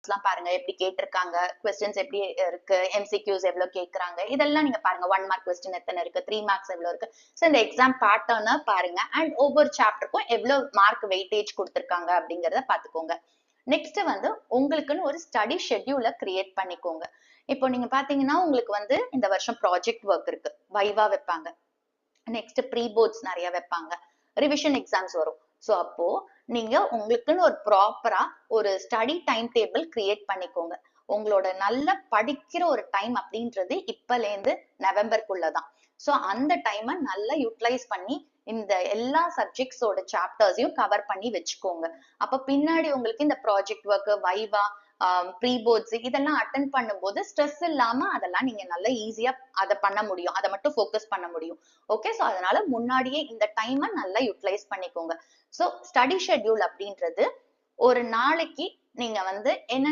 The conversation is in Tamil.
எல்லாம் பாருங்க எப்படி கேட்டிருக்காங்க, கொஸ்டின்ஸ் எப்படி இருக்கு, எம்சிக்யூஸ் எவ்வளவு கேக்குறாங்க, இதெல்லாம் நீங்க பாருங்க. 1 மார்க் கொஸ்டின் எத்தனை இருக்கு, 3 மார்க்ஸ் எவ்வளவு இருக்கு. சோ இந்த எக்ஸாம் பேட்டர்னை பாருங்க. அண்ட் ஒவ்வொரு சாப்டருக்கும் எவ்வளவு மார்க் வெயிட்டேஜ் கொடுத்திருக்காங்க அப்படிங்கறத பாத்துக்கோங்க. நெக்ஸ்ட் வந்து உங்களுக்குன்னு ஒரு ஸ்டடி ஷெட்யூலை கிரியேட் பண்ணிக்கோங்க. இப்போ நீங்க பாத்தீங்கன்னா உங்களுக்கு வந்து இந்த வருஷம் ப்ராஜெக்ட் ஒர்க் இருக்கு, வைவா வைப்பாங்க, நெக்ஸ்ட் ப்ரீ போர்ட்ஸ் நிறைய வைப்பாங்க, ரிவிஷன் எக்ஸாம்ஸ் வரும். சோ அப்போ நீங்க உங்களுக்குன்னு ஒரு ப்ராப்பரா ஒரு ஸ்டடி டைம் டேபிள் கிரியேட் பண்ணிக்கோங்க. உங்களோட நல்ல படிக்கிற ஒரு டைம் அப்படின்றது இப்பல இருந்து நவம்பருக்குள்ளதான். சோ அந்த டைமை நல்லா யூட்டிலைஸ் பண்ணி இந்த எல்லா சப்ஜெக்ட்ஸோட சாப்டர்ஸையும் கவர் பண்ணி வச்சுக்கோங்க. அப்ப பின்னாடி உங்களுக்கு இந்த ப்ராஜெக்ட் ஒர்க், வைவா, ப்ரீ போர்ட்ஸ் இதெல்லாம் அட்டென்ட் பண்ணும்போது ஸ்ட்ரெஸ் இல்லாம அதெல்லாம் நீங்க நல்லா ஈஸியா அதை பண்ண முடியும், அதை மட்டும் ஃபோக்கஸ் பண்ண முடியும். ஓகே, சோ அதனால முன்னாடியே இந்த டைமை நல்லா யூட்டிலைஸ் பண்ணிக்கோங்க. சோ ஸ்டடி ஷெட்யூல் அப்படின்றது ஒரு நாளைக்கு நீங்க வந்து என்ன